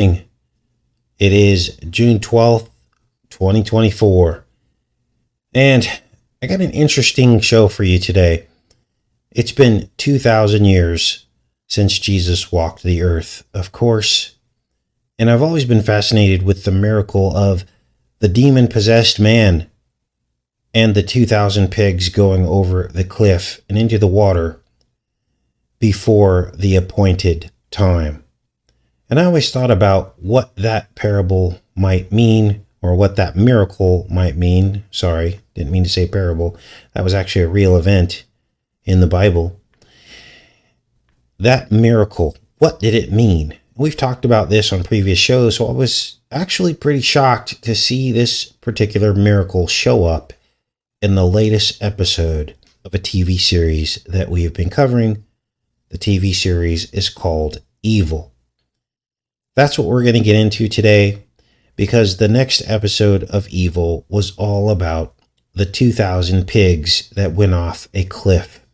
It is June 12th, 2024, and I got an interesting show for you today. It's been 2,000 years since Jesus walked the earth, of course, and I've always been fascinated with the miracle of the demon-possessed man and the 2,000 pigs going over the cliff and into the water before the appointed time. And I always thought about what that parable might mean, or what that miracle might mean. Sorry, didn't mean to say parable. That was actually a real event in the Bible. That miracle, what did it mean? We've talked about this on previous shows, so I was actually pretty shocked to see this particular miracle show up in the latest episode of a TV series that we have been covering. The TV series is called Evil. That's what we're going to get into today, because the next episode of Evil was all about the 2,000 pigs that went off a cliff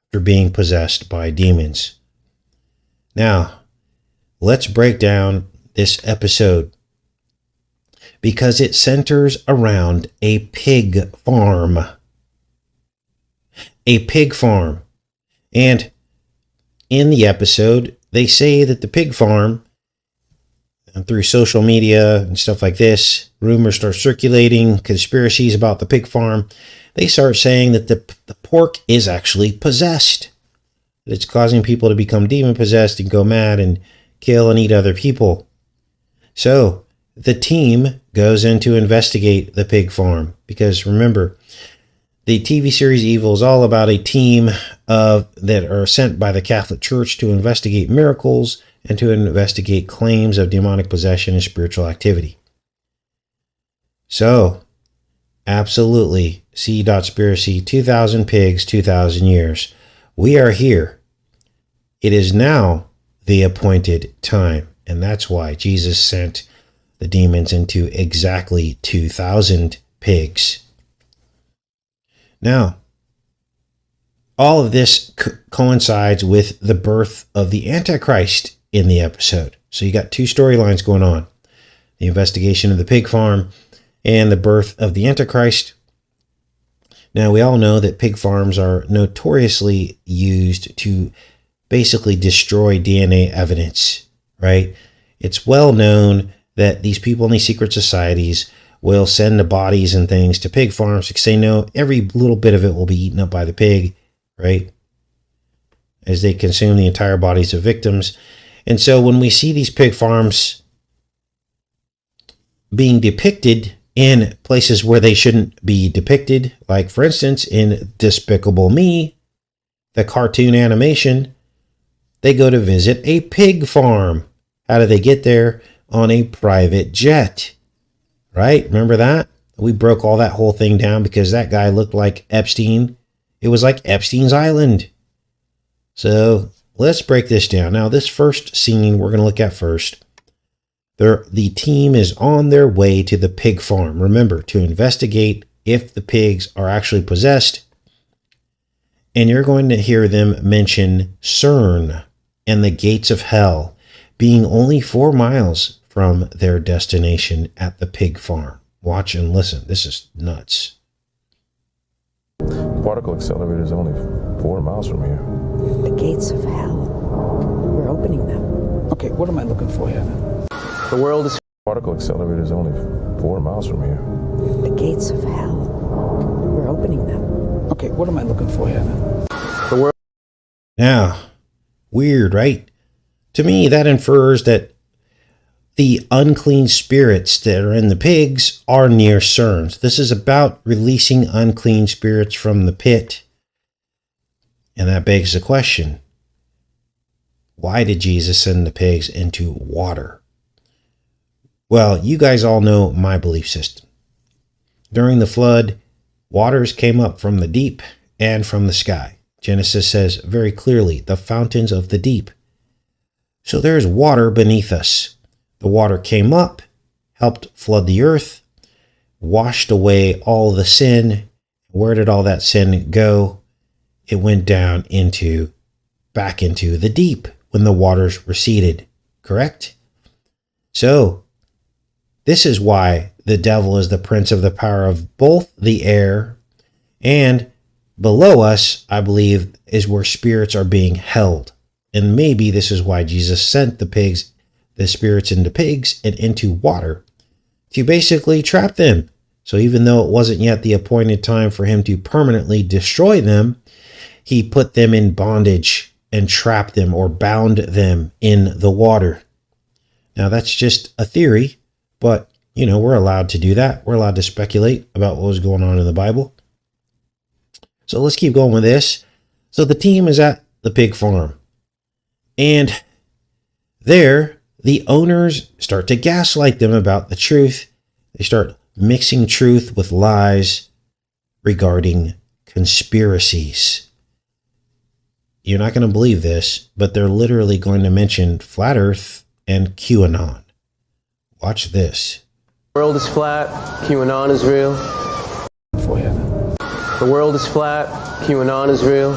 after being possessed by demons. Now, let's break down this episode, because it centers around a pig farm. A pig farm. And in the episode, they say that the pig farm, through social media and stuff like this, rumors start circulating, conspiracies about the pig farm. They start saying that the pork is actually possessed. That it's causing people to become demon-possessed and go mad and kill and eat other people. So the team goes in to investigate the pig farm, because remember, the TV series Evil is all about a team that are sent by the Catholic Church to investigate miracles and to investigate claims of demonic possession and spiritual activity. So, absolutely, C.Spiracy, 2,000 pigs, 2,000 years. We are here. It is now the appointed time, and that's why Jesus sent the demons into exactly 2,000 pigs. Now, all of this coincides with the birth of the Antichrist in the episode. So you got two storylines going on: the investigation of the pig farm and the birth of the Antichrist. Now, we all know that pig farms are notoriously used to basically destroy DNA evidence, right? It's well known that these people in these secret societies will send the bodies and things to pig farms because they know every little bit of it will be eaten up by the pig, right? As they consume the entire bodies of victims. And so when we see these pig farms being depicted in places where they shouldn't be depicted, like for instance in Despicable Me, the cartoon animation, they go to visit a pig farm. How do they get there? On a private jet, right? Remember that? We broke all that whole thing down because that guy looked like Epstein. It was like Epstein's Island. So let's break this down. Now, this first scene we're going to look at first. The team is on their way to the pig farm. Remember, to investigate if the pigs are actually possessed. And you're going to hear them mention CERN and the gates of hell being only 4 miles from their destination at the pig farm. Watch and listen. This is nuts. Particle accelerator is only 4 miles from here. The gates of hell. We're opening them. Okay, what am I looking for here then? The world is... Particle accelerator is only 4 miles from here. The gates of hell. We're opening them. Okay, what am I looking for here then? The world... Now, weird, right? To me, that infers that the unclean spirits that are in the pigs are near CERN. So this is about releasing unclean spirits from the pit. And that begs the question, why did Jesus send the pigs into water? Well, you guys all know my belief system. During the flood, waters came up from the deep and from the sky. Genesis says very clearly, the fountains of the deep. So there's water beneath us. The water came up, helped flood the earth, washed away all the sin. Where did all that sin go? It went down back into the deep when the waters receded, correct? So, this is why the devil is the prince of the power of both the air and below us, I believe, is where spirits are being held. And maybe this is why Jesus sent the spirits into pigs and into water to basically trap them. So even though it wasn't yet the appointed time for him to permanently destroy them, he put them in bondage and trapped them or bound them in the water. Now that's just a theory, but we're allowed to do that. We're allowed to speculate about what was going on in the Bible. So let's keep going with this. So the team is at the pig farm, and there the owners start to gaslight them about the truth. They start mixing truth with lies regarding conspiracies. You're not going to believe this, but they're literally going to mention flat earth and QAnon. Watch this. The world is flat, QAnon is real. For you. The world is flat, QAnon is real.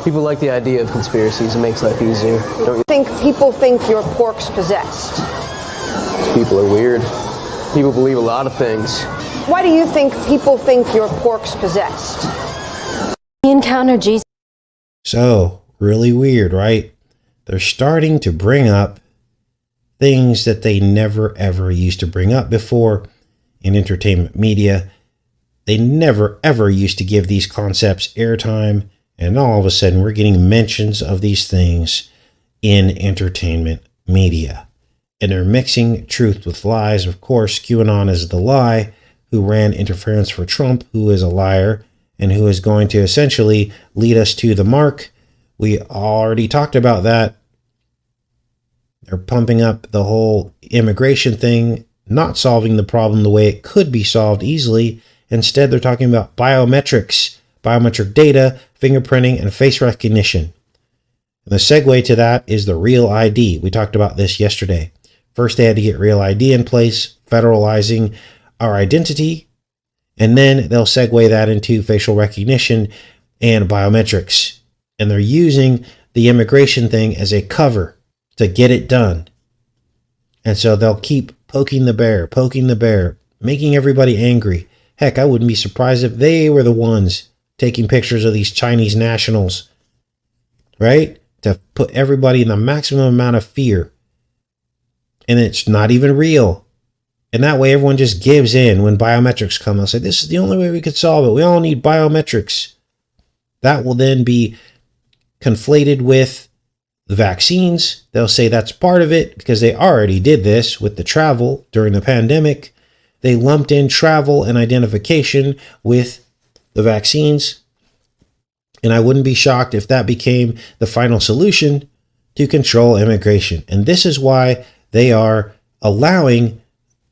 People like the idea of conspiracies. It makes life easier. Don't you think people think your pork's possessed? People are weird. People believe a lot of things. Why do you think people think your pork's possessed? Encounter Jesus. So, really weird, right? They're starting to bring up things that they never ever used to bring up before in entertainment media. They never ever used to give these concepts airtime, and all of a sudden we're getting mentions of these things in entertainment media. And they're mixing truth with lies. Of course, QAnon is the lie, who ran interference for Trump, who is a liar, and who is going to essentially lead us to the mark. We already talked about that. They're pumping up the whole immigration thing, not solving the problem the way it could be solved easily. Instead, they're talking about biometrics, biometric data, fingerprinting, and face recognition. And the segue to that is the real ID. We talked about this yesterday. First, they had to get real ID in place, federalizing our identity, and then they'll segue that into facial recognition and biometrics. And they're using the immigration thing as a cover to get it done. And so they'll keep poking the bear, making everybody angry. Heck, I wouldn't be surprised if they were the ones taking pictures of these Chinese nationals, right? To put everybody in the maximum amount of fear. And it's not even real. And that way everyone just gives in when biometrics come. They'll say, this is the only way we could solve it. We all need biometrics. That will then be conflated with the vaccines. They'll say that's part of it because they already did this with the travel during the pandemic. They lumped in travel and identification with the vaccines. And I wouldn't be shocked if that became the final solution to control immigration. And this is why they are allowing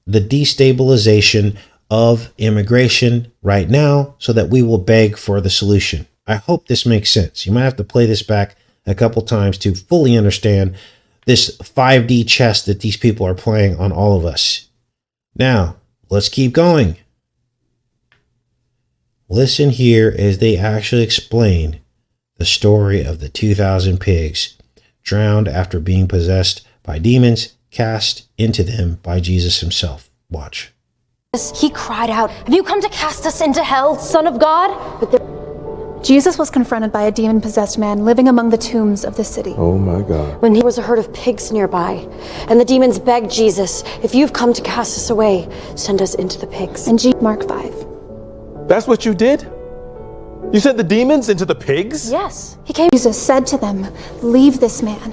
the destabilization of immigration right now so that we will beg for the solution. I hope this makes sense. You might have to play this back a couple times to fully understand this 5D chess that these people are playing on all of us. Now, let's keep going. Listen here as they actually explain the story of the 2,000 pigs drowned after being possessed by demons cast into them by Jesus himself. Watch. He cried out, "Have you come to cast us into hell, Son of God?" Jesus was confronted by a demon-possessed man living among the tombs of the city. Oh my God. When there was a herd of pigs nearby, and the demons begged Jesus, if you've come to cast us away, send us into the pigs. And Mark 5. That's what you did? You sent the demons into the pigs? Yes. He came. Jesus said to them, "Leave this man."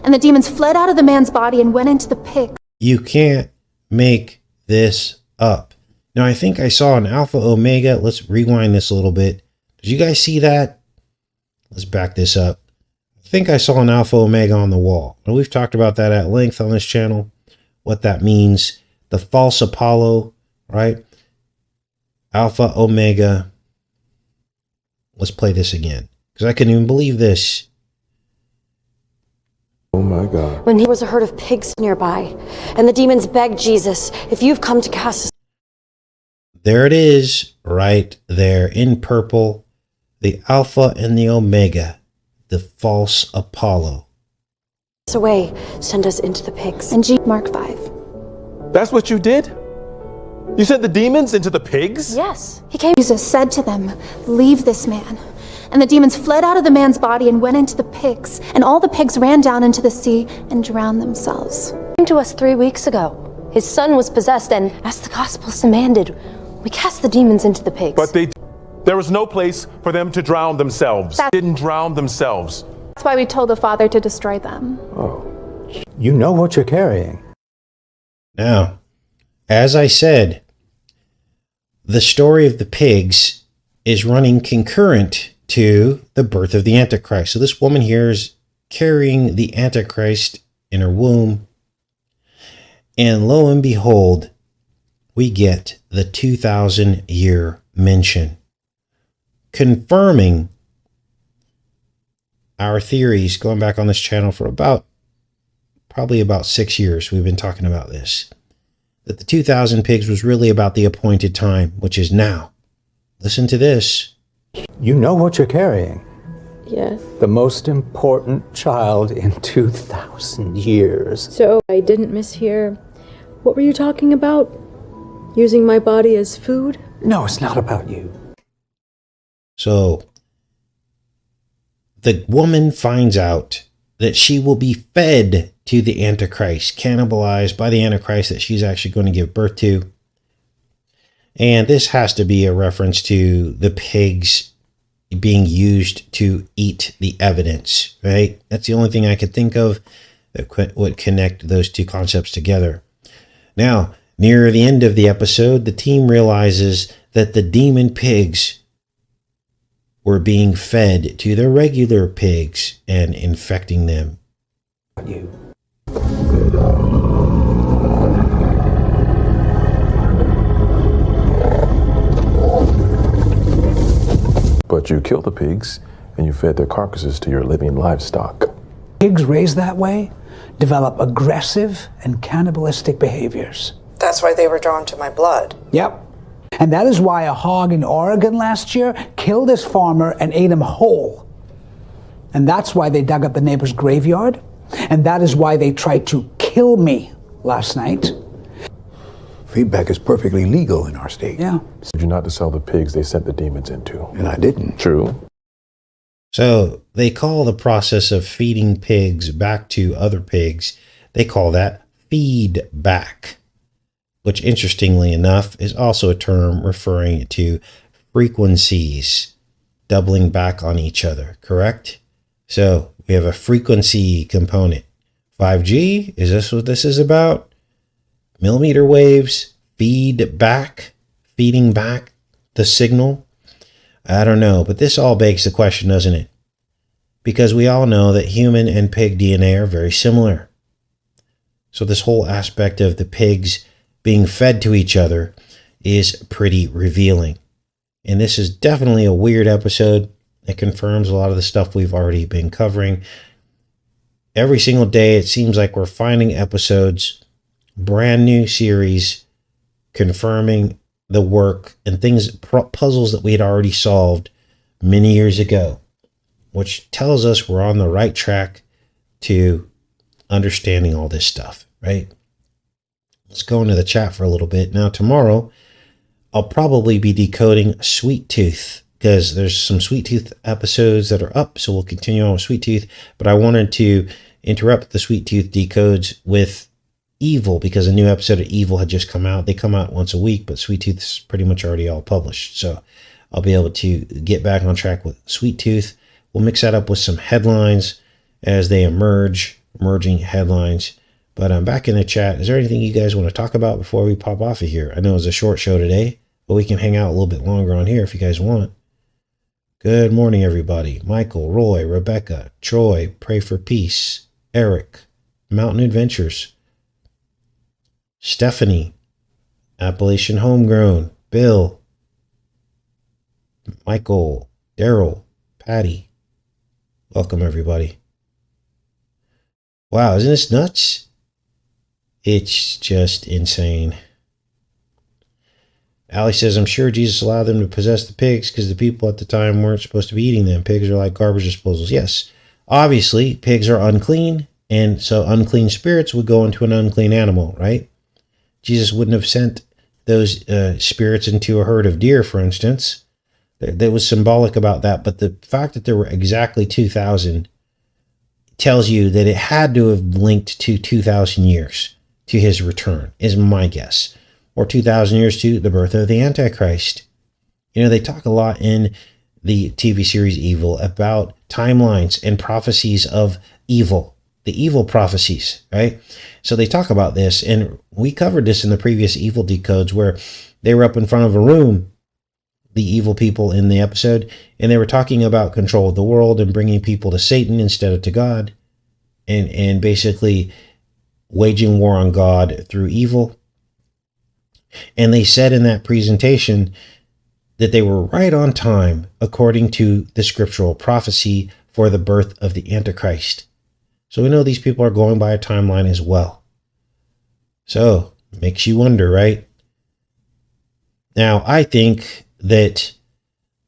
And the demons fled out of the man's body and went into the pig. You can't make this up. Now, I think I saw an Alpha Omega. Let's rewind this a little bit. Did you guys see that? Let's back this up. I think I saw an Alpha Omega on the wall. Now, we've talked about that at length on this channel, what that means. The false Apollo, right? Alpha Omega. Let's play this again because I couldn't even believe this. Oh my God. When there was a herd of pigs nearby, and the demons begged Jesus, if you've come to cast us. There it is, right there in purple. The Alpha and the Omega, the false Apollo. Away, send us into the pigs. And Mark 5. That's what you did? You sent the demons into the pigs? Yes. He came. Jesus said to them, "Leave this man." And the demons fled out of the man's body and went into the pigs, and all the pigs ran down into the sea and drowned themselves. He came to us 3 weeks ago. His son was possessed, and as the Gospels demanded, we cast the demons into the pigs. But there was no place for them to drown themselves. They didn't drown themselves. That's why we told the Father to destroy them. You know what you're carrying. Now, as I said, the story of the pigs is running concurrent to the birth of the Antichrist. So this woman here is carrying the Antichrist in her womb. And lo and behold, we get the 2,000-year mention, confirming our theories going back on this channel for probably about 6 years. We've been talking about this, that the 2,000 pigs was really about the appointed time, which is now. Listen to this. You know what you're carrying. Yes. The most important child in 2,000 years. So I didn't mishear. What were you talking about? Using my body as food? No, it's not about you. So the woman finds out that she will be fed to the Antichrist, cannibalized by the Antichrist that she's actually going to give birth to. And this has to be a reference to the pigs being used to eat the evidence, right? That's the only thing I could think of that would connect those two concepts together. Now, near the end of the episode, the team realizes that the demon pigs were being fed to the regular pigs and infecting them. You. But you killed the pigs and you fed their carcasses to your living livestock. Pigs raised that way develop aggressive and cannibalistic behaviors. That's why they were drawn to my blood. Yep. And that is why a hog in Oregon last year killed his farmer and ate him whole. And that's why they dug up the neighbor's graveyard. And that is why they tried to kill me last night. Feedback is perfectly legal in our state. Yeah. Did you not to sell the pigs they sent the demons into? And I didn't. True. So they call the process of feeding pigs back to other pigs, they call that feedback, which interestingly enough is also a term referring to frequencies doubling back on each other, correct? So we have a frequency component. 5G, is this what this is about? Millimeter waves, feeding back the signal. I don't know, but this all begs the question, doesn't it? Because we all know that human and pig DNA are very similar. So this whole aspect of the pigs being fed to each other is pretty revealing. And this is definitely a weird episode. It confirms a lot of the stuff we've already been covering. Every single day, it seems like we're finding episodes, brand new series, confirming the work and things, puzzles that we had already solved many years ago, which tells us we're on the right track to understanding all this stuff, right? Let's go into the chat for a little bit. Now, tomorrow, I'll probably be decoding Sweet Tooth because there's some Sweet Tooth episodes that are up, so we'll continue on with Sweet Tooth. But I wanted to interrupt the Sweet Tooth decodes with Evil because a new episode of Evil had just come out. They come out once a week, but Sweet Tooth is pretty much already all published. So I'll be able to get back on track with Sweet Tooth. We'll mix that up with some headlines as they emerging headlines. But I'm back in the chat. Is there anything you guys want to talk about before we pop off of here? I know it's a short show today, but we can hang out a little bit longer on here if you guys want. Good morning, everybody. Michael, Roy, Rebecca, Troy, Pray for Peace, Eric, Mountain Adventures, Stephanie, Appalachian Homegrown, Bill, Michael, Daryl, Patty. Welcome, everybody. Wow, isn't this nuts? It's just insane. Allie says, I'm sure Jesus allowed them to possess the pigs because the people at the time weren't supposed to be eating them. Pigs are like garbage disposals. Yes, obviously, pigs are unclean, and so unclean spirits would go into an unclean animal, right? Jesus wouldn't have sent those spirits into a herd of deer, for instance. There was symbolic about that, but the fact that there were exactly 2,000 tells you that it had to have linked to 2,000 years to his return, is my guess. Or 2,000 years to the birth of the Antichrist. You know, they talk a lot in the TV series Evil about timelines and prophecies of evil, the evil prophecies, right? So they talk about this, and we covered this in the previous Evil Decodes, where they were up in front of a room, the evil people in the episode, and they were talking about control of the world and bringing people to Satan instead of to God, and basically waging war on God through evil. And they said in that presentation that they were right on time according to the scriptural prophecy for the birth of the Antichrist. So we know these people are going by a timeline as well. So, makes you wonder, right? Now, I think that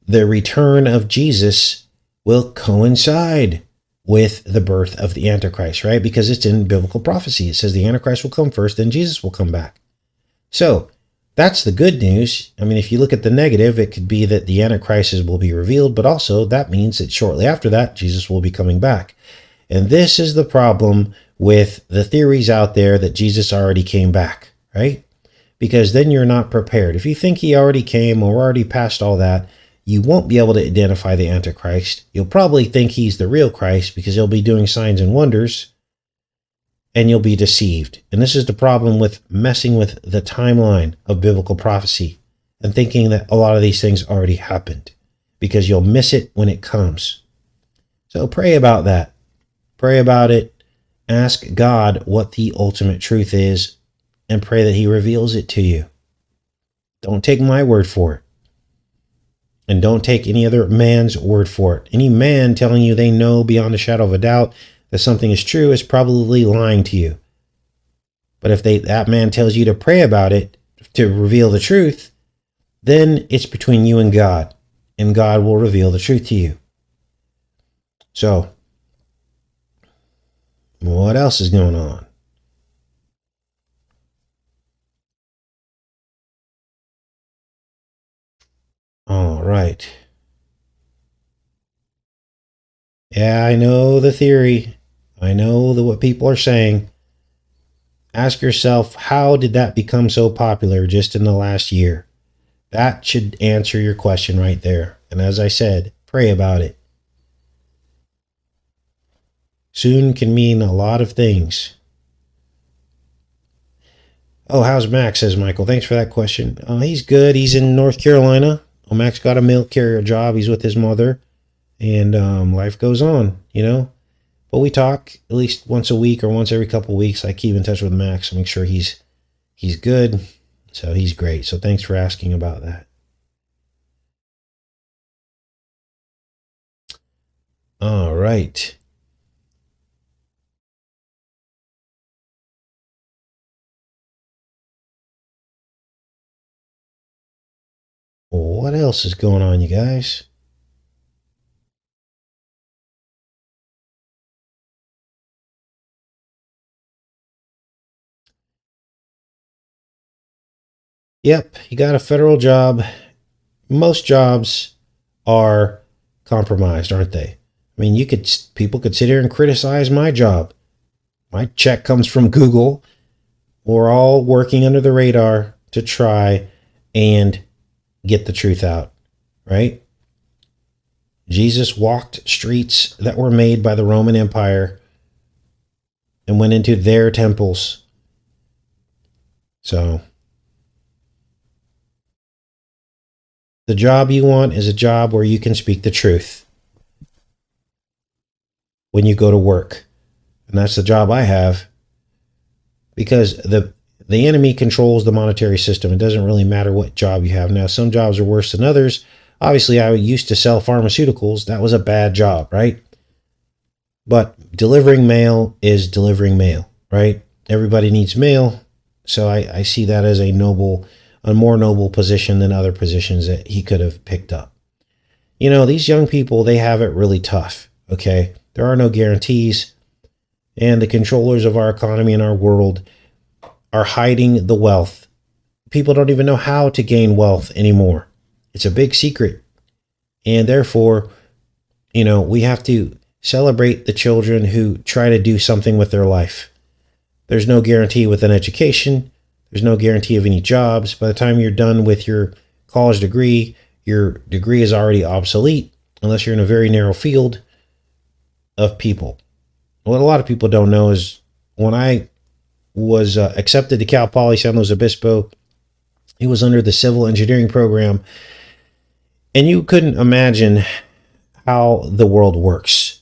the return of Jesus will coincide with the birth of the Antichrist, right? Because it's in biblical prophecy. It says the Antichrist will come first, then Jesus will come back. So, that's the good news. I mean, if you look at the negative, it could be that the Antichrist will be revealed, but also that means that shortly after that, Jesus will be coming back. And this is the problem with the theories out there that Jesus already came back, right? Because then you're not prepared. If you think he already came or already passed all that, you won't be able to identify the Antichrist. You'll probably think he's the real Christ because he'll be doing signs and wonders, and you'll be deceived. And this is the problem with messing with the timeline of biblical prophecy and thinking that a lot of these things already happened, because you'll miss it when it comes. So pray about that. Pray about it. Ask God what the ultimate truth is and pray that he reveals it to you. Don't take my word for it. And don't take any other man's word for it. Any man telling you they know beyond a shadow of a doubt that something is true is probably lying to you. But if that man tells you to pray about it, to reveal the truth, then it's between you and God will reveal the truth to you. So, what else is going on? All right. Yeah, I know the theory. I know what people are saying. Ask yourself, how did that become so popular just in the last year? That should answer your question right there. And as I said, pray about it. Soon can mean a lot of things. Oh, how's Max, says Michael. Thanks for that question. He's good. He's in North Carolina. Max got a mail carrier job. He's with his mother. And life goes on, you know. But we talk at least once a week or once every couple of weeks. I keep in touch with Max and make sure he's good. So he's great. So thanks for asking about that. All right. What else is going on, you guys? Yep, you got a federal job. Most jobs are compromised, aren't they? I mean, people could sit here and criticize my job. My check comes from Google. We're all working under the radar to try and get the truth out, right? Jesus walked streets that were made by the Roman Empire and went into their temples. So the job you want is a job where you can speak the truth when you go to work. And that's the job I have, because the enemy controls the monetary system. It doesn't really matter what job you have. Now, some jobs are worse than others. Obviously, I used to sell pharmaceuticals. That was a bad job, right? But delivering mail is delivering mail, right? Everybody needs mail. So I see that as a more noble position than other positions that he could have picked up. You know, these young people, they have it really tough, okay? There are no guarantees. And the controllers of our economy and our world are hiding the wealth. People don't even know how to gain wealth anymore. It's a big secret. And therefore, we have to celebrate the children who try to do something with their life. There's no guarantee with an education. There's no guarantee of any jobs. By the time you're done with your college degree, your degree is already obsolete unless you're in a very narrow field of people. What a lot of people don't know is when I was accepted to Cal Poly San Luis Obispo, it was under the civil engineering program. And you couldn't imagine how the world works.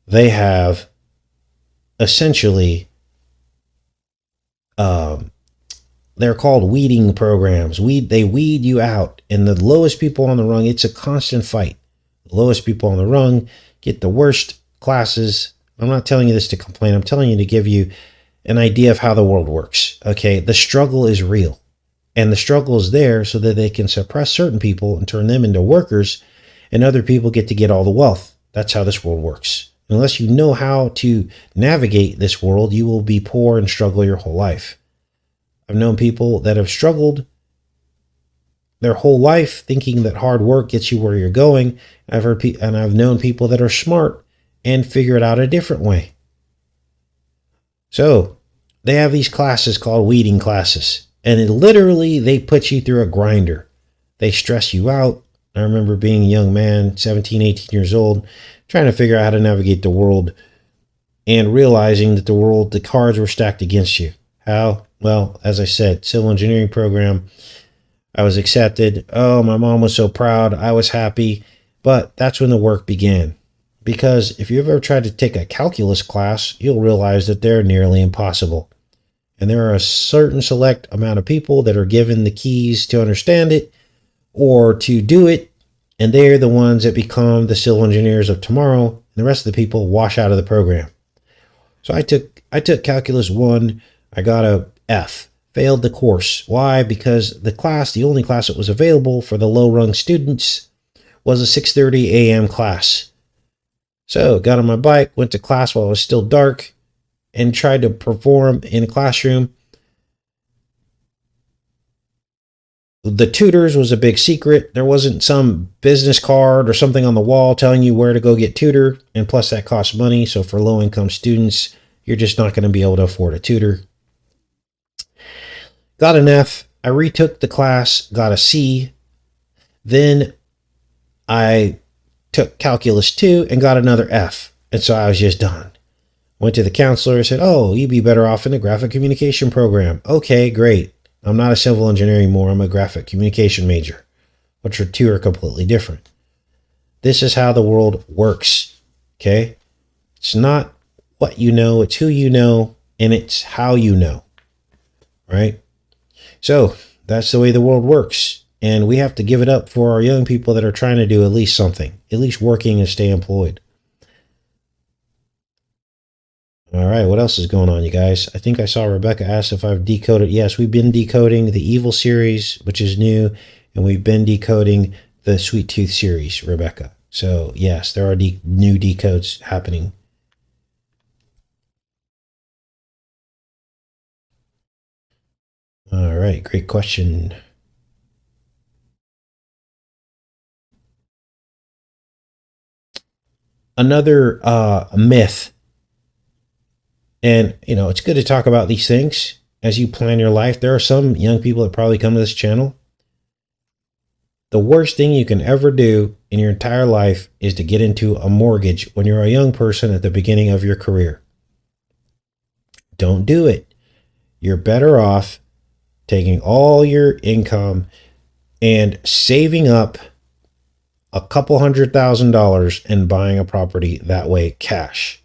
They have essentially, they're called weeding programs. They weed you out, and the lowest people on the rung, it's a constant fight. The lowest people on the rung get the worst classes. I'm not telling you this to complain. I'm telling you to give you an idea of how the world works. Okay. The struggle is real, and the struggle is there so that they can suppress certain people and turn them into workers, and other people get to get all the wealth. That's how this world works. Unless you know how to navigate this world, you will be poor and struggle your whole life. I've known people that have struggled their whole life thinking that hard work gets you where you're going. I've known people that are smart and figure it out a different way. So they have these classes called weeding classes, and they put you through a grinder. They stress you out. I remember being a young man, 17, 18 years old, trying to figure out how to navigate the world and realizing that the cards were stacked against you. How? Well, as I said, civil engineering program. I was accepted. Oh, my mom was so proud. I was happy. But that's when the work began. Because if you've ever tried to take a calculus class, you'll realize that they're nearly impossible. And there are a certain select amount of people that are given the keys to understand it or to do it. And they're the ones that become the civil engineers of tomorrow. And the rest of the people wash out of the program. So I took Calculus 1. I got a F. Failed the course. Why? Because the only class that was available for the low-rung students was a 6:30 a.m. class. So got on my bike, went to class while it was still dark, and tried to perform in a classroom. The tutors was a big secret. There wasn't some business card or something on the wall telling you where to go get tutor. And plus that costs money. So for low income students, you're just not going to be able to afford a tutor. Got an F. I retook the class, got a C. Then I took Calculus 2 and got another F. And so I was just done. Went to the counselor and said, oh, you'd be better off in the graphic communication program. Okay, great. I'm not a civil engineer anymore. I'm a graphic communication major, which are two are completely different. This is how the world works. Okay. It's not what you know. It's who you know, and it's how you know. Right. So that's the way the world works. And we have to give it up for our young people that are trying to do at least something, at least working and stay employed. All right, what else is going on, you guys? I think I saw Rebecca asked if I've decoded. Yes, we've been decoding the Evil series, which is new, and we've been decoding the Sweet Tooth series, Rebecca. So, yes, there are new decodes happening. All right, great question. Another myth. And, it's good to talk about these things as you plan your life. There are some young people that probably come to this channel. The worst thing you can ever do in your entire life is to get into a mortgage when you're a young person at the beginning of your career. Don't do it. You're better off taking all your income and saving up a couple $100,000 and buying a property that way, cash.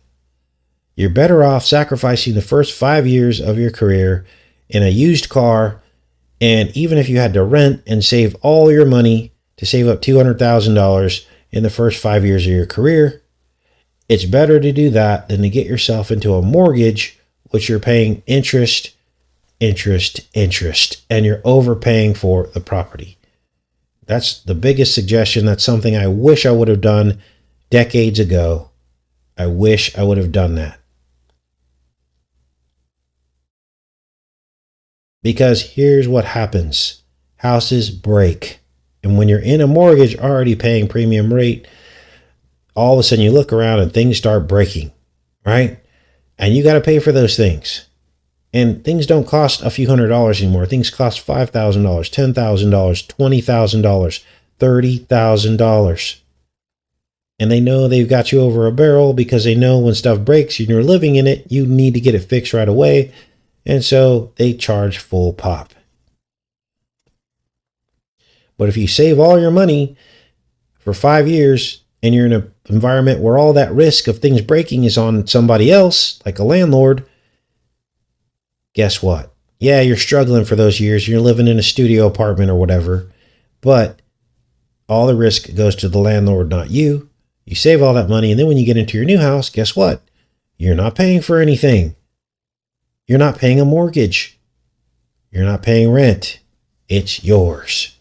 You're better off sacrificing the first 5 years of your career in a used car. And even if you had to rent and save all your money to save up $200,000 in the first 5 years of your career, it's better to do that than to get yourself into a mortgage, which you're paying interest, and you're overpaying for the property. That's the biggest suggestion. That's something I wish I would have done decades ago. I wish I would have done that. Because here's what happens. Houses break. And when you're in a mortgage already paying premium rate, all of a sudden you look around and things start breaking, right? And you got to pay for those things. And things don't cost a few $100s anymore. Things cost $5,000, $10,000, $20,000, $30,000. And they know they've got you over a barrel because they know when stuff breaks and you're living in it, you need to get it fixed right away. And so they charge full pop. But if you save all your money for 5 years and you're in an environment where all that risk of things breaking is on somebody else, like a landlord, guess what? Yeah, you're struggling for those years. You're living in a studio apartment or whatever, but all the risk goes to the landlord, not you. You save all that money, and then when you get into your new house, guess what? You're not paying for anything. You're not paying a mortgage. You're not paying rent. It's yours.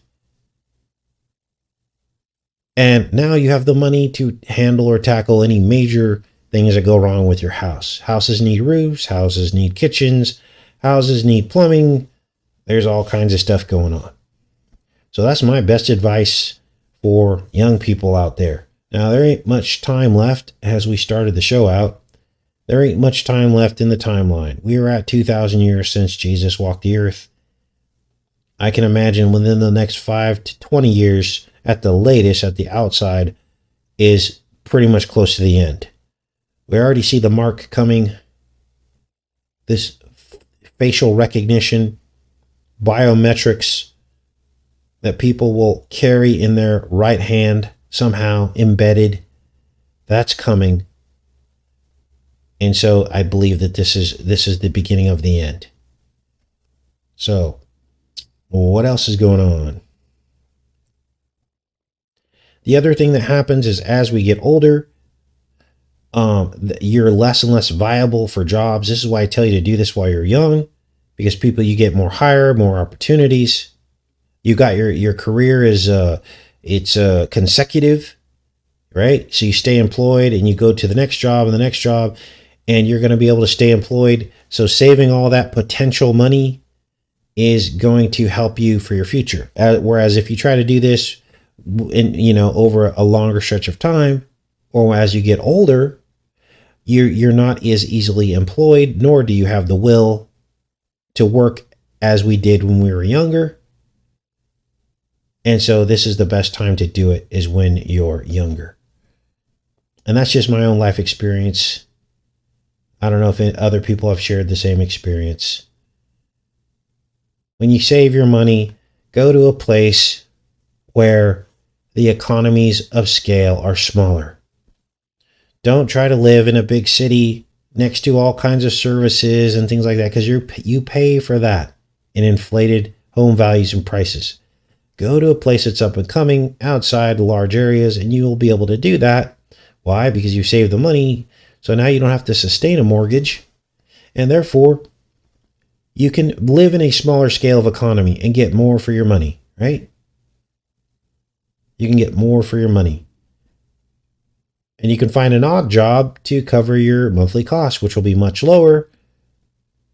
And now you have the money to handle or tackle any major things that go wrong with your house. Houses need roofs. Houses need kitchens. Houses need plumbing. There's all kinds of stuff going on. So that's my best advice for young people out there. Now, there ain't much time left as we started the show out. There ain't much time left in the timeline. We are at 2,000 years since Jesus walked the earth. I can imagine within the next 5 to 20 years, at the latest, at the outside, is pretty much close to the end. We already see the mark coming. This facial recognition, biometrics that people will carry in their right hand, somehow embedded, that's coming. And so I believe that this is the beginning of the end. So what else is going on? The other thing that happens is as we get older, you're less and less viable for jobs. This is why I tell you to do this while you're young, because you get more hired, more opportunities. You got your career is it's consecutive, right? So you stay employed and you go to the next job and the next job, and you're going to be able to stay employed. So saving all that potential money is going to help you for your future. Whereas if you try to do this over a longer stretch of time, or as you get older, you're not as easily employed, nor do you have the will to work as we did when we were younger. And so this is the best time to do it, is when you're younger. And that's just my own life experience. I don't know if other people have shared the same experience. When you save your money, go to a place where the economies of scale are smaller. Don't try to live in a big city next to all kinds of services and things like that, because you pay for that in inflated home values and prices. Go to a place that's up and coming outside large areas, and you will be able to do that. Why? Because you save the money. So now you don't have to sustain a mortgage, and therefore you can live in a smaller scale of economy and get more for your money, right? You can get more for your money. And you can find an odd job to cover your monthly costs, which will be much lower.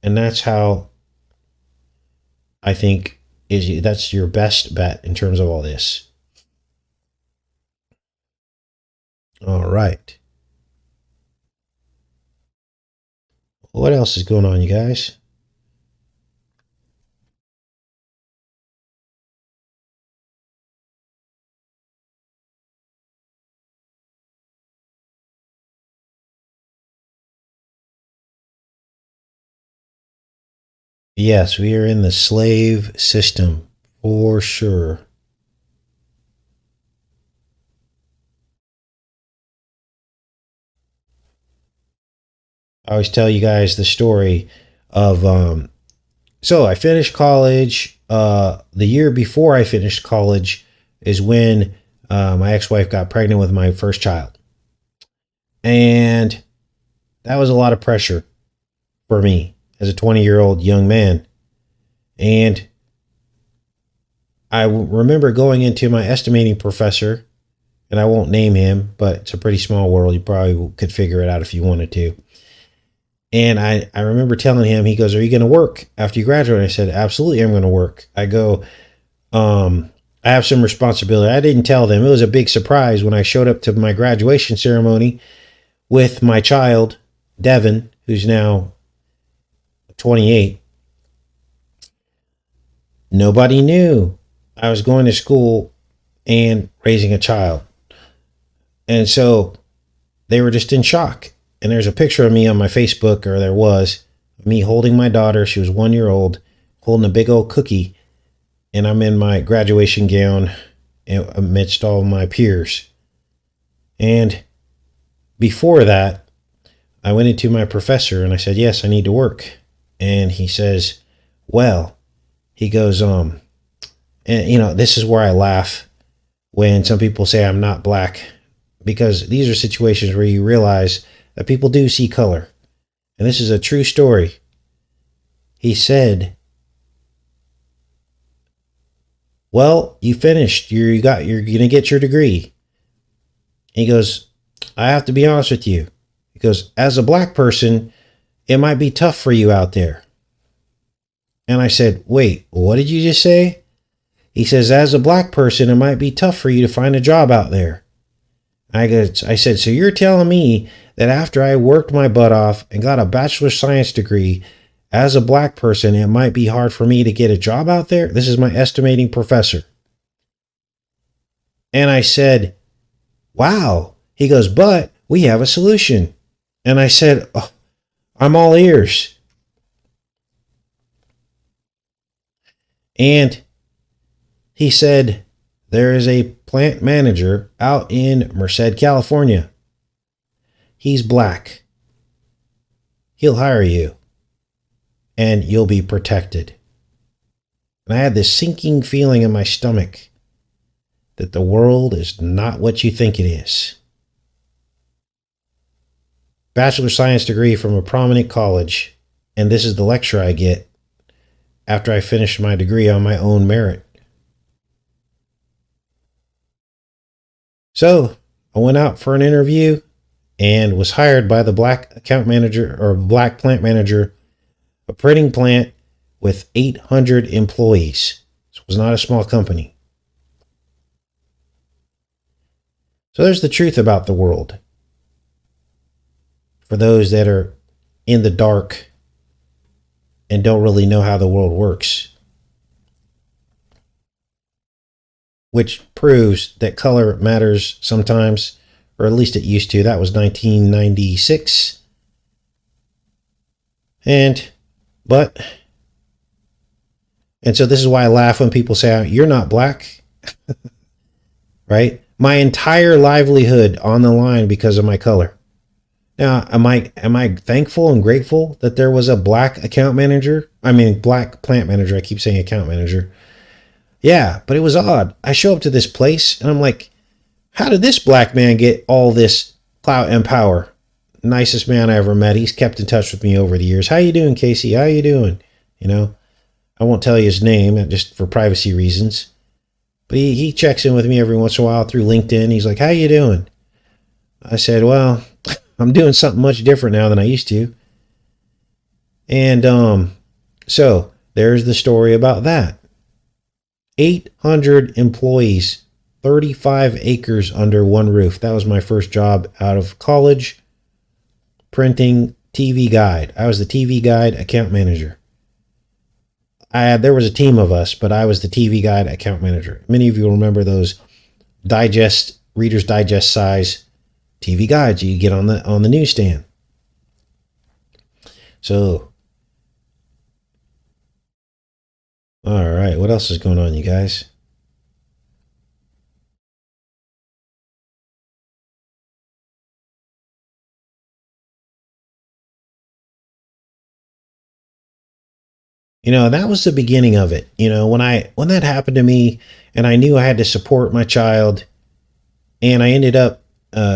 And that's how I think that's your best bet in terms of all this. All right. What else is going on, you guys? Yes, we are in the slave system for sure. I always tell you guys the story of, so I finished college. The year before I finished college is when my ex-wife got pregnant with my first child. And that was a lot of pressure for me as a 20-year-old young man. And I remember going into my estimating professor, and I won't name him, but it's a pretty small world. You probably could figure it out if you wanted to. And I remember telling him, he goes, "Are you going to work after you graduate?" I said, "Absolutely, I'm going to work." I go, I have some responsibility. I didn't tell them. It was a big surprise when I showed up to my graduation ceremony with my child, Devin, who's now 28. Nobody knew I was going to school and raising a child. And so they were just in shock. And there's a picture of me on my Facebook, or there was, me holding my daughter. She was 1 year old, holding a big old cookie. And I'm in my graduation gown amidst all my peers. And before that, I went into my professor and I said, "Yes, I need to work." And he says, "Well," he goes, and this is where I laugh when some people say I'm not black, because these are situations where you realize that people do see color. And this is a true story. He said, "Well, you finished. You're going to get your degree." He goes, "I have to be honest with you." He goes, "As a black person, it might be tough for you out there." And I said, "Wait, what did you just say?" He says, "As a black person, it might be tough for you to find a job out there." I said, "So you're telling me that after I worked my butt off and got a bachelor's science degree, as a black person, it might be hard for me to get a job out there?" This is my estimating professor. And I said, "Wow." He goes, "But we have a solution." And I said, "Oh, I'm all ears." And he said, "There is a plant manager out in Merced, California. He's black. He'll hire you and you'll be protected." And I had this sinking feeling in my stomach that the world is not what you think it is. Bachelor science degree from a prominent college, and this is the lecture I get after I finished my degree on my own merit. So I went out for an interview and was hired by the black account manager, or black plant manager, a printing plant with 800 employees. So it was not a small company. So there's the truth about the world. For those that are in the dark and don't really know how the world works, which proves that color matters sometimes, or at least it used to. That was 1996. And so this is why I laugh when people say, "You're not black." Right? My entire livelihood on the line because of my color. Now, am I thankful and grateful that there was a black account manager? I mean, black plant manager. I keep saying account manager. Yeah, but it was odd. I show up to this place and I'm like, how did this black man get all this clout and power? Nicest man I ever met. He's kept in touch with me over the years. "How you doing, Casey? How you doing?" I won't tell you his name just for privacy reasons. But he checks in with me every once in a while through LinkedIn. He's like, "How you doing?" I said, "Well, I'm doing something much different now than I used to." And so there's the story about that. 800 employees, 35 acres under one roof. That was my first job out of college, printing TV guide. I was the TV guide account manager. There was a team of us, but I was the TV guide account manager. Many of you will remember those Reader's Digest size TV guides you get on the newsstand. So, all right, what else is going on, you guys? That was the beginning of it. When that happened to me and I knew I had to support my child, and I ended up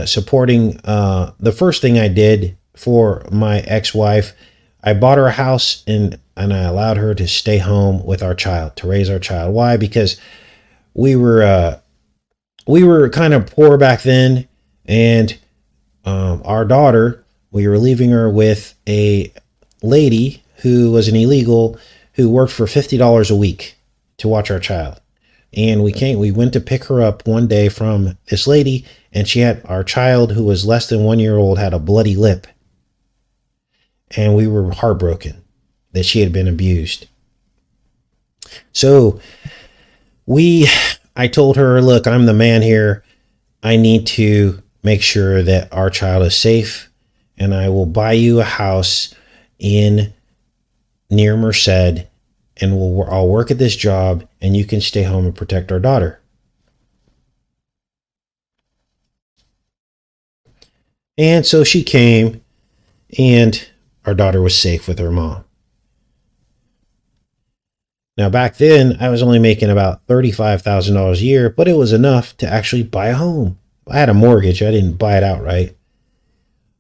supporting the first thing I did for my ex-wife, I bought her a house and I allowed her to stay home with our child, to raise our child. Why? Because we were kind of poor back then, and our daughter we were leaving her with a lady who was an illegal who worked for $50 a week to watch our child. And we went to pick her up one day from this lady, and she had our child, who was less than 1 year old, had a bloody lip. And we were heartbroken that she had been abused. So I told her, look, I'm the man here. I need to make sure that our child is safe, and I will buy you a house near Merced, and I'll work at this job, and you can stay home and protect our daughter. And so she came, and our daughter was safe with her mom. Now, back then, I was only making about $35,000 a year, but it was enough to actually buy a home. I had a mortgage. I didn't buy it outright.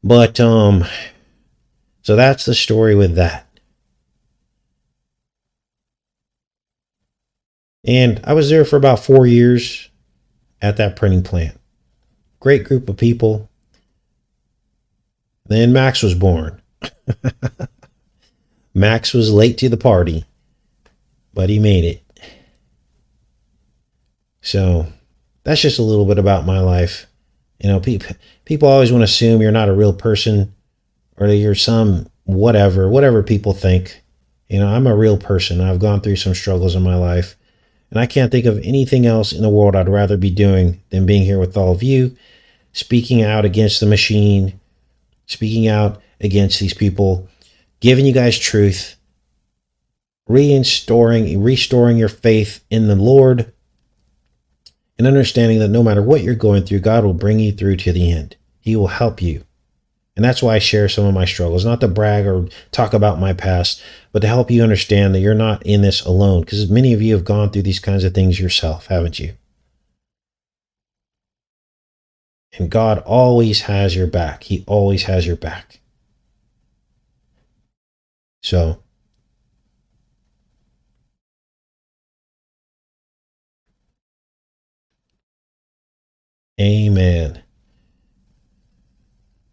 But, so that's the story with that. And I was there for about 4 years at that printing plant. Great group of people. Then Max was born. Max was late to the party, but he made it. So that's just a little bit about my life. You know, people always want to assume you're not a real person, or that you're some whatever people think. You know, I'm a real person. I've gone through some struggles in my life, and I can't think of anything else in the world I'd rather be doing than being here with all of you, speaking out against the machine, speaking out against these people, giving you guys truth, restoring your faith in the Lord, and understanding that no matter what you're going through, God will bring you through to the end. He will help you. And that's why I share some of my struggles, not to brag or talk about my past, but to help you understand that you're not in this alone, because many of you have gone through these kinds of things yourself, haven't you? And God always has your back. He always has your back. So, amen.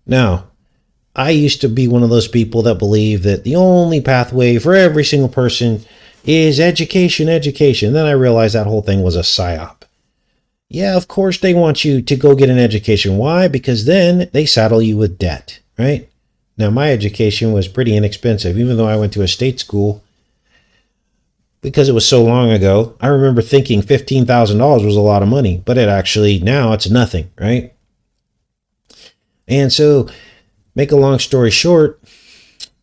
Now, I used to be one of those people that believe that the only pathway for every single person is education. Then I realized that whole thing was a psyop. Yeah, of course they want you to go get an education. Why? Because then they saddle you with debt, right? Now, my education was pretty inexpensive, even though I went to a state school. Because it was so long ago, I remember thinking $15,000 was a lot of money, but now it's nothing, right? And so, make a long story short,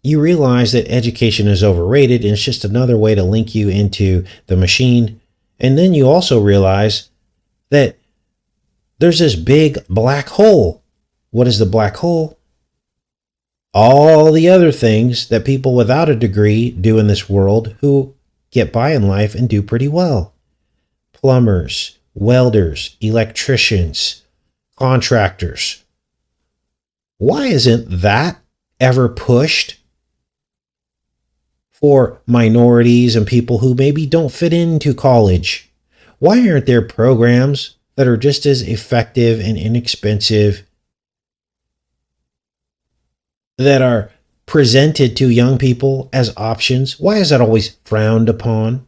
you realize that education is overrated, and it's just another way to link you into the machine. And then you also realize that there's this big black hole. What is the black hole? All the other things that people without a degree do in this world who get by in life and do pretty well. Plumbers, welders, electricians, contractors. Why isn't that ever pushed for minorities and people who maybe don't fit into college? Why aren't there programs that are just as effective and inexpensive that are presented to young people as options? Why is that always frowned upon?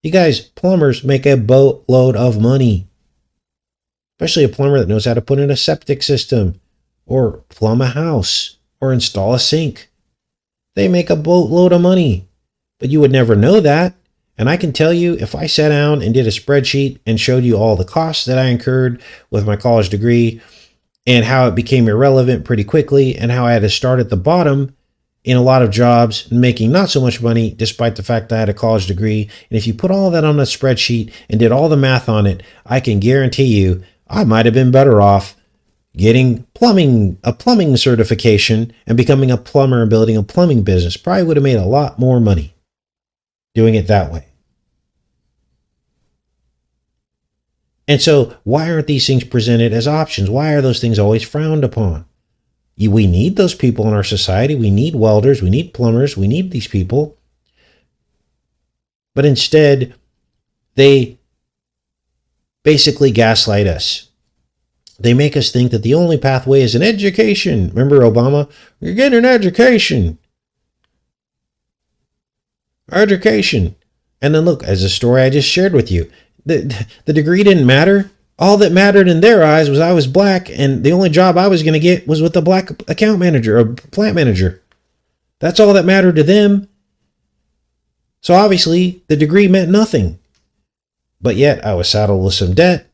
You guys, plumbers make a boatload of money, especially a plumber that knows how to put in a septic system or plumb a house or install a sink. They make a boatload of money, but you would never know that. And I can tell you, if I sat down and did a spreadsheet and showed you all the costs that I incurred with my college degree, and how it became irrelevant pretty quickly, and how I had to start at the bottom in a lot of jobs, making not so much money despite the fact that I had a college degree. And if you put all that on a spreadsheet and did all the math on it, I can guarantee you I might have been better off getting a plumbing certification and becoming a plumber and building a plumbing business. Probably would have made a lot more money doing it that way. And so why aren't these things presented as options? Why are those things always frowned upon? We need those people in our society. We need welders. We need plumbers. We need these people. But instead, they basically gaslight us. They make us think that the only pathway is an education. Remember Obama? You're getting an education. Education. And then look, as a story I just shared with you, the degree didn't matter. All that mattered in their eyes was I was black, and the only job I was going to get was with a black account manager or plant manager. That's all that mattered to them. So obviously, the degree meant nothing. But yet, I was saddled with some debt.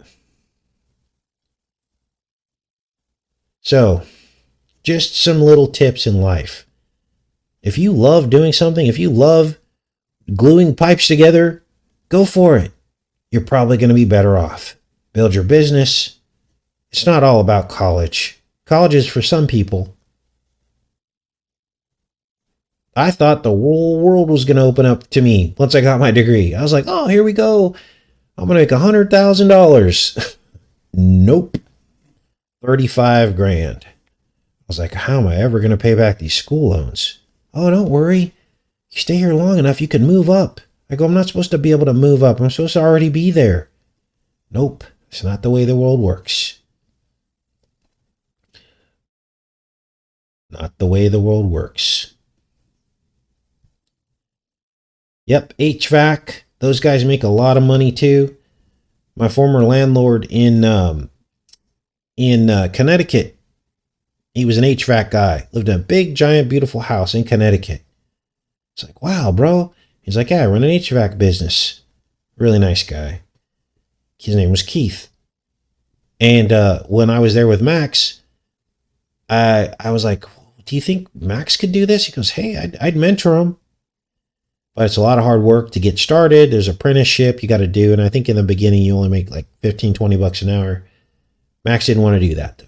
So, just some little tips in life. If you love doing something, if you love gluing pipes together, go for it. You're probably going to be better off. Build your business. It's not all about college. College is for some people. I thought the whole world was going to open up to me once I got my degree. I was like, oh, here we go. I'm going to make $100,000. Nope. 35 grand. I was like, how am I ever going to pay back these school loans? Oh, don't worry. You stay here long enough, you can move up. I go, I'm not supposed to be able to move up. I'm supposed to already be there. Nope. It's not the way the world works. Not the way the world works. Yep, HVAC. Those guys make a lot of money too. My former landlord in Connecticut, he was an HVAC guy. Lived in a big, giant, beautiful house in Connecticut. It's like, wow, bro. He's like, yeah, I run an HVAC business. Really nice guy. His name was Keith. And when I was there with Max, I was like, do you think Max could do this? He goes, hey, I'd mentor him. But it's a lot of hard work to get started. There's apprenticeship you got to do. And I think in the beginning, you only make like 15, 20 bucks an hour. Max didn't want to do that, though.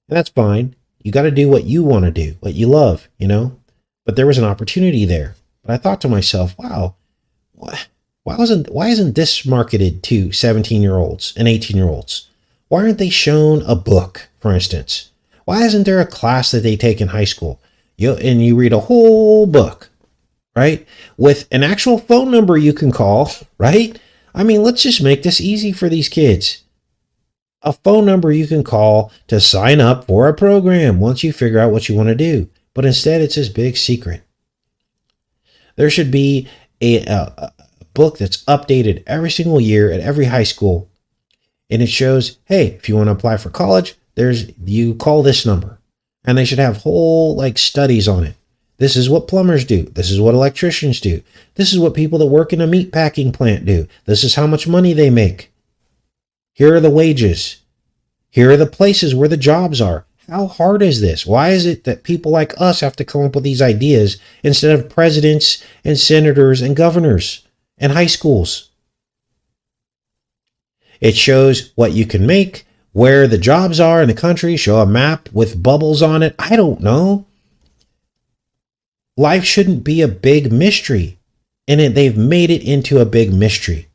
And that's fine. You got to do what you want to do, what you love, you know? But there was an opportunity there. But I thought to myself, wow, why isn't this marketed to 17-year-olds and 18-year-olds? Why aren't they shown a book, for instance? Why isn't there a class that they take in high school? And you read a whole book, right? With an actual phone number you can call, right? I mean, let's just make this easy for these kids. A phone number you can call to sign up for a program once you figure out what you want to do. But instead, it's this big secret. There should be a book that's updated every single year at every high school. And it shows, hey, if you want to apply for college, you call this number. And they should have whole like studies on it. This is what plumbers do. This is what electricians do. This is what people that work in a meat packing plant do. This is how much money they make. Here are the wages. Here are the places where the jobs are. How hard is this? Why is it that people like us have to come up with these ideas instead of presidents and senators and governors and high schools? It shows what you can make, where the jobs are in the country, show a map with bubbles on it. I don't know. Life shouldn't be a big mystery. And they've made it into a big mystery.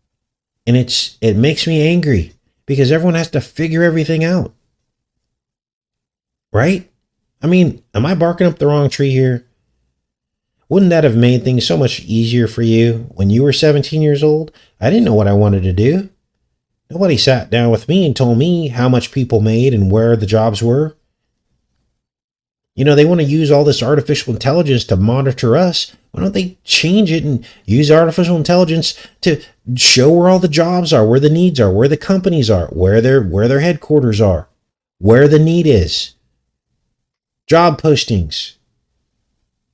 And it makes me angry because everyone has to figure everything out. Right? I mean, am I barking up the wrong tree here? Wouldn't that have made things so much easier for you when you were 17 years old? I didn't know what I wanted to do. Nobody sat down with me and told me how much people made and where the jobs were. You know, they want to use all this artificial intelligence to monitor us. Why don't they change it and use artificial intelligence to show where all the jobs are, where the needs are, where the companies are, where their headquarters are, where the need is. Job postings.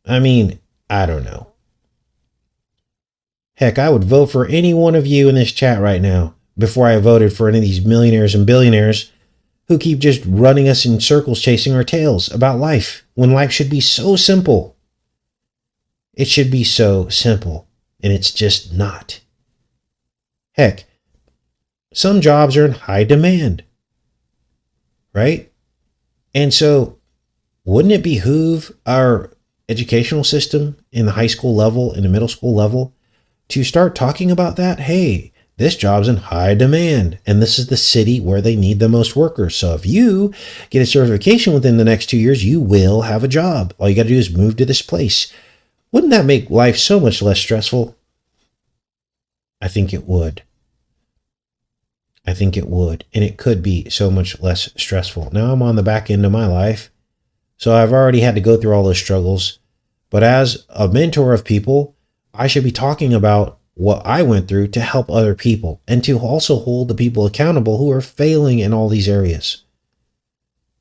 I mean, I don't know. Heck, I would vote for any one of you in this chat right now before I voted for any of these millionaires and billionaires who keep just running us in circles chasing our tails about life when life should be so simple. It should be so simple, and it's just not. Heck, some jobs are in high demand, right? And so wouldn't it behoove our educational system in the high school level, in the middle school level, to start talking about that? Hey, this job's in high demand, and this is the city where they need the most workers. So if you get a certification within the next 2 years, you will have a job. All you got to do is move to this place. Wouldn't that make life so much less stressful? I think it would. I think it would, and it could be so much less stressful. Now I'm on the back end of my life, so I've already had to go through all those struggles. But as a mentor of people, I should be talking about what I went through to help other people and to also hold the people accountable who are failing in all these areas.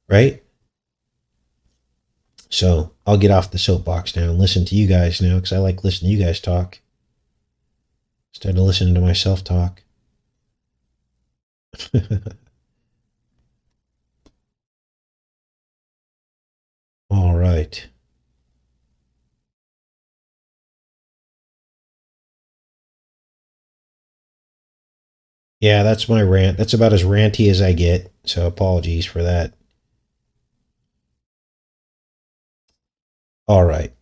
Right? So I'll get off the soapbox now and listen to you guys now, because I like listening to you guys talk instead of listening to myself talk. All right. Yeah, that's my rant. That's about as ranty as I get. So apologies for that. All right.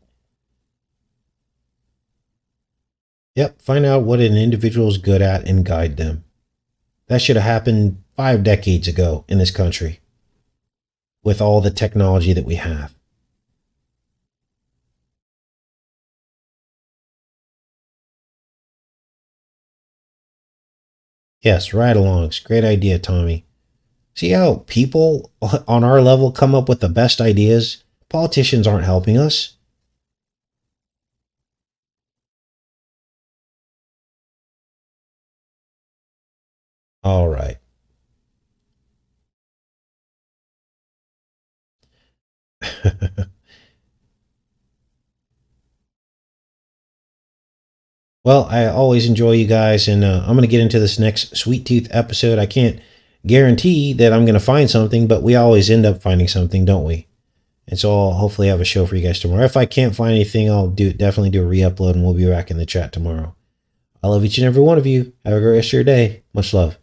Yep. Find out what an individual is good at and guide them. That should have happened 5 decades ago in this country with all the technology that we have. Yes, ride-alongs. Great idea, Tommy. See how people on our level come up with the best ideas? Politicians aren't helping us. All right. Well, I always enjoy you guys, and I'm going to get into this next Sweet Tooth episode. I can't guarantee that I'm going to find something, but we always end up finding something, don't we? And so I'll hopefully have a show for you guys tomorrow. If I can't find anything, I'll definitely do a re-upload, and we'll be back in the chat tomorrow. I love each and every one of you. Have a great rest of your day. Much love.